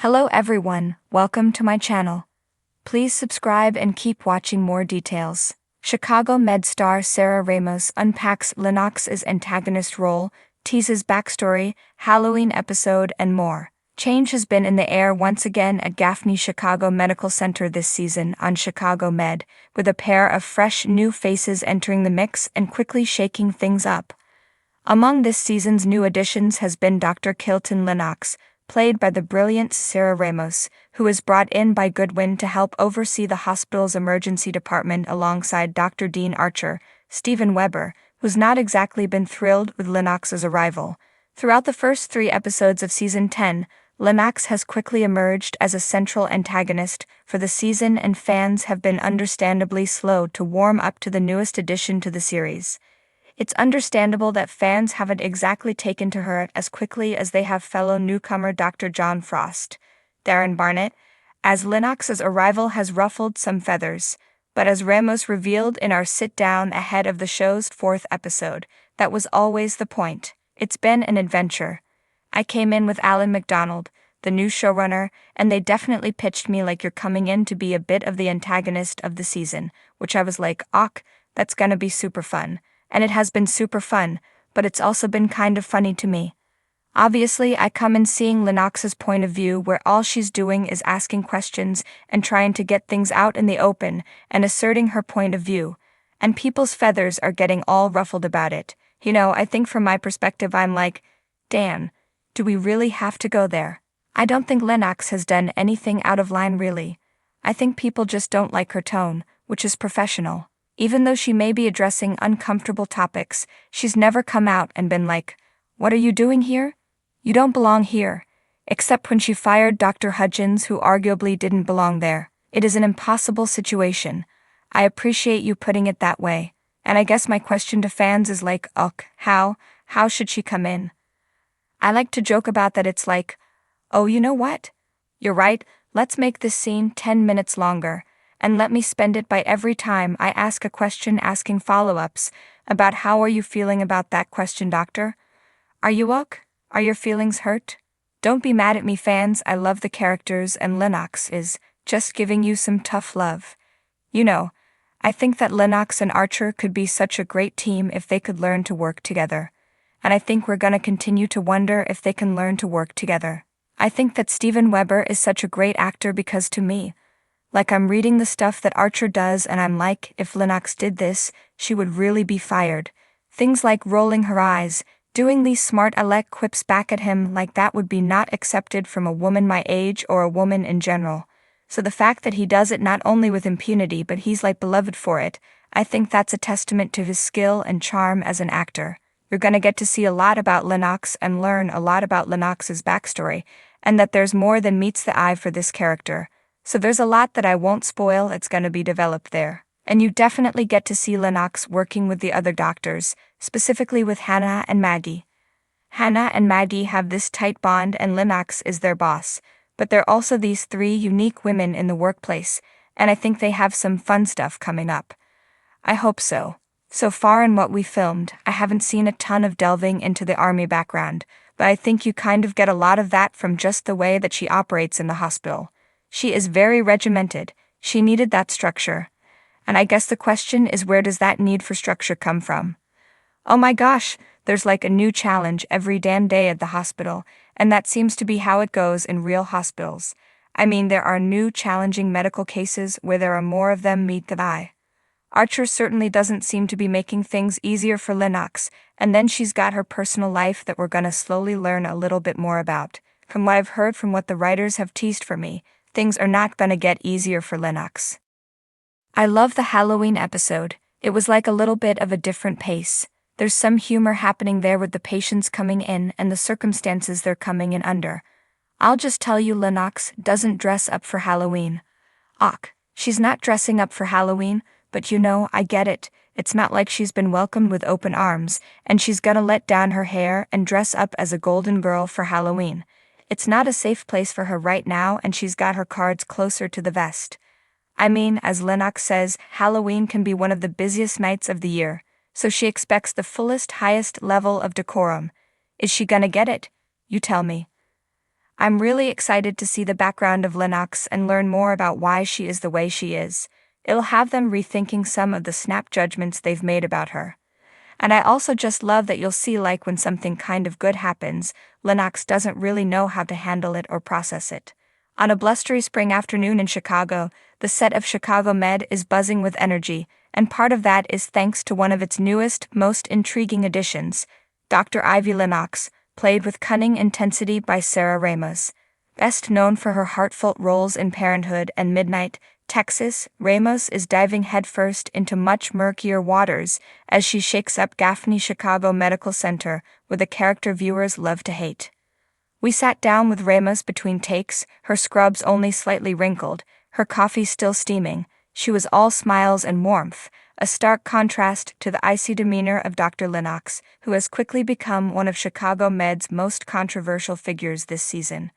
Hello everyone, welcome to my channel. Please subscribe and keep watching more details. Chicago Med star Sarah Ramos unpacks Lenox's antagonist role, teases backstory, Halloween episode, and more. Change has been in the air once again at Gaffney Chicago Medical Center this season on Chicago Med, with a pair of fresh new faces entering the mix and quickly shaking things up. Among this season's new additions has been Dr. Kilton Lenox, played by the brilliant Sarah Ramos, who is brought in by Goodwin to help oversee the hospital's emergency department alongside Dr. Dean Archer. Steven Weber, who's not exactly been thrilled with Lenox's arrival. Throughout the first 3 episodes of Season 10, Lenox has quickly emerged as a central antagonist for the season, and fans have been understandably slow to warm up to the newest addition to the series. It's understandable that fans haven't exactly taken to her as quickly as they have fellow newcomer Dr. John Frost, Darren Barnett, as Lenox's arrival has ruffled some feathers. But as Ramos revealed in our sit-down ahead of the show's 4th episode, that was always the point. It's been an adventure. I came in with Alan McDonald, the new showrunner, and they definitely pitched me like you're coming in to be a bit of the antagonist of the season, which I was like, that's gonna be super fun. And it has been super fun, but it's also been kind of funny to me. Obviously, I come in seeing Lenox's point of view, where all she's doing is asking questions and trying to get things out in the open and asserting her point of view, and people's feathers are getting all ruffled about it. I think from my perspective I'm like, damn, do we really have to go there? I don't think Lenox has done anything out of line really. I think people just don't like her tone, which is professional. Even though she may be addressing uncomfortable topics, she's never come out and been like, "What are you doing here? You don't belong here." Except when she fired Dr. Hudgens, who arguably didn't belong there. It is an impossible situation. I appreciate you putting it that way. And I guess my question to fans is like, how should she come in? I like to joke about that. It's like, oh, you know what? You're right, let's make this scene 10 minutes longer. And let me spend it by every time I ask a question asking follow-ups about how are you feeling about that question, doctor? Are you ok? Are your feelings hurt? Don't be mad at me, fans. I love the characters and Lenox is just giving you some tough love. I think that Lenox and Archer could be such a great team if they could learn to work together. And I think we're gonna continue to wonder if they can learn to work together. I think that Steven Weber is such a great actor because to me, like I'm reading the stuff that Archer does and I'm like, if Lenox did this, she would really be fired. Things like rolling her eyes, doing these smart aleck quips back at him, like that would be not accepted from a woman my age or a woman in general. So the fact that he does it not only with impunity but he's like beloved for it, I think that's a testament to his skill and charm as an actor. You're gonna get to see a lot about Lenox and learn a lot about Lenox's backstory, and that there's more than meets the eye for this character. So there's a lot that I won't spoil, it's gonna be developed there. And you definitely get to see Lenox working with the other doctors, specifically with Hannah and Maggie. Hannah and Maggie have this tight bond and Lenox is their boss, but they're also these 3 unique women in the workplace, and I think they have some fun stuff coming up. I hope so. So far in what we filmed, I haven't seen a ton of delving into the army background, but I think you kind of get a lot of that from just the way that she operates in the hospital. She is very regimented, she needed that structure. And I guess the question is, where does that need for structure come from? Oh my gosh, there's like a new challenge every damn day at the hospital, and that seems to be how it goes in real hospitals. I mean, there are new challenging medical cases where there are more of them meet the eye. Archer certainly doesn't seem to be making things easier for Lenox, and then she's got her personal life that we're gonna slowly learn a little bit more about. From what I've heard from what the writers have teased for me, things are not gonna get easier for Lenox. I love the Halloween episode. It was like a little bit of a different pace. There's some humor happening there with the patients coming in and the circumstances they're coming in under. I'll just tell you, Lenox doesn't dress up for Halloween. She's not dressing up for Halloween, but I get it. It's not like she's been welcomed with open arms, and she's gonna let down her hair and dress up as a golden girl for Halloween. It's not a safe place for her right now, and she's got her cards closer to the vest. I mean, as Lenox says, Halloween can be one of the busiest nights of the year, so she expects the fullest, highest level of decorum. Is she gonna get it? You tell me. I'm really excited to see the background of Lenox and learn more about why she is the way she is. It'll have them rethinking some of the snap judgments they've made about her. And I also just love that you'll see, like, when something kind of good happens, Lenox doesn't really know how to handle it or process it. On a blustery spring afternoon in Chicago, the set of Chicago Med is buzzing with energy, and part of that is thanks to one of its newest, most intriguing additions, Dr. Ivy Lenox, played with cunning intensity by Sarah Ramos. Best known for her heartfelt roles in Parenthood and Midnight, Texas, Ramos is diving headfirst into much murkier waters as she shakes up Gaffney Chicago Medical Center with a character viewers love to hate. We sat down with Ramos between takes, her scrubs only slightly wrinkled, her coffee still steaming. She was all smiles and warmth, a stark contrast to the icy demeanor of Dr. Lenox, who has quickly become one of Chicago Med's most controversial figures this season.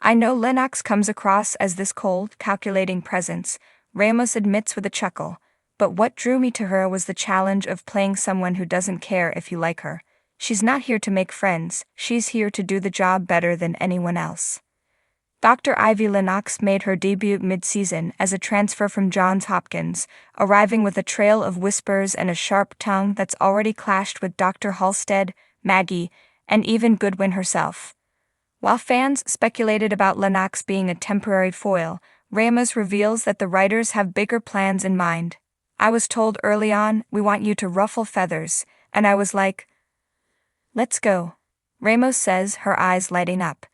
I know Lenox comes across as this cold, calculating presence, Ramos admits with a chuckle, but what drew me to her was the challenge of playing someone who doesn't care if you like her. She's not here to make friends, she's here to do the job better than anyone else. Dr. Ivy Lenox made her debut mid-season as a transfer from Johns Hopkins, arriving with a trail of whispers and a sharp tongue that's already clashed with Dr. Halstead, Maggie, and even Goodwin herself. While fans speculated about Lenox being a temporary foil, Ramos reveals that the writers have bigger plans in mind. I was told early on, we want you to ruffle feathers, and I was like, let's go. Ramos says, her eyes lighting up.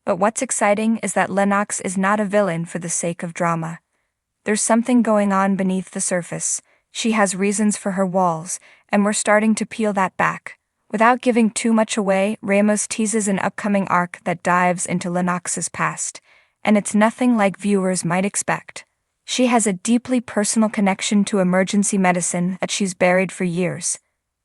But what's exciting is that Lenox is not a villain for the sake of drama. There's something going on beneath the surface. She has reasons for her walls, and we're starting to peel that back. Without giving too much away, Ramos teases an upcoming arc that dives into Lenox's past, and it's nothing like viewers might expect. She has a deeply personal connection to emergency medicine that she's buried for years.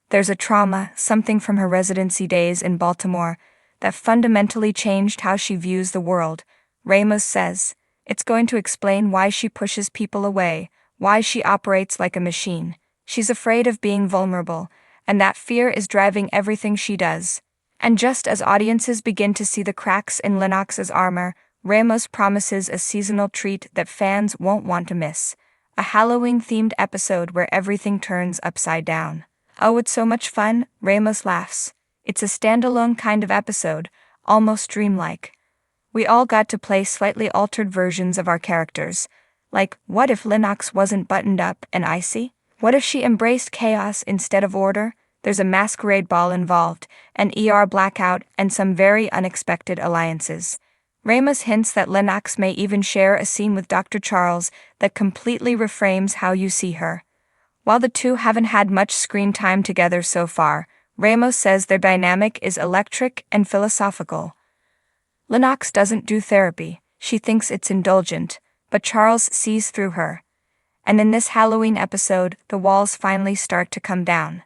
There's a trauma, something from her residency days in Baltimore, that fundamentally changed how she views the world. Ramos says, it's going to explain why she pushes people away, why she operates like a machine. She's afraid of being vulnerable, and that fear is driving everything she does. And just as audiences begin to see the cracks in Lenox's armor, Ramos promises a seasonal treat that fans won't want to miss. A Halloween-themed episode where everything turns upside down. Oh, it's so much fun, Ramos laughs. It's a standalone kind of episode, almost dreamlike. We all got to play slightly altered versions of our characters. Like, what if Lenox wasn't buttoned up and icy? What if she embraced chaos instead of order? There's a masquerade ball involved, an ER blackout, and some very unexpected alliances. Ramos hints that Lenox may even share a scene with Dr. Charles that completely reframes how you see her. While the two haven't had much screen time together so far, Ramos says their dynamic is electric and philosophical. Lenox doesn't do therapy, she thinks it's indulgent, but Charles sees through her. And in this Halloween episode, the walls finally start to come down.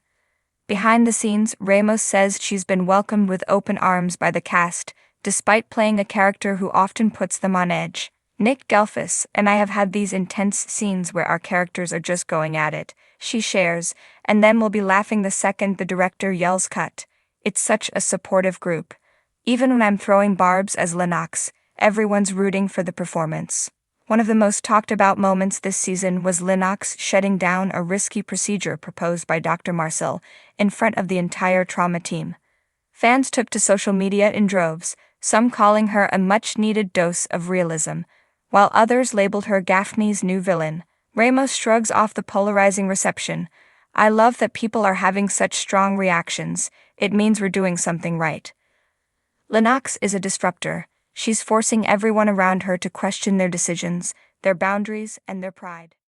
Behind the scenes, Ramos says she's been welcomed with open arms by the cast, despite playing a character who often puts them on edge. Nick Gelfus and I have had these intense scenes where our characters are just going at it, she shares, and then we'll be laughing the second the director yells cut. It's such a supportive group. Even when I'm throwing barbs as Lenox, everyone's rooting for the performance. One of the most talked about moments this season was Lenox shutting down a risky procedure proposed by Dr. Marcel in front of the entire trauma team. Fans took to social media in droves, some calling her a much-needed dose of realism, while others labeled her Gaffney's new villain. Ramos shrugs off the polarizing reception. I love that people are having such strong reactions. It means we're doing something right. Lenox is a disruptor. She's forcing everyone around her to question their decisions, their boundaries, and their pride.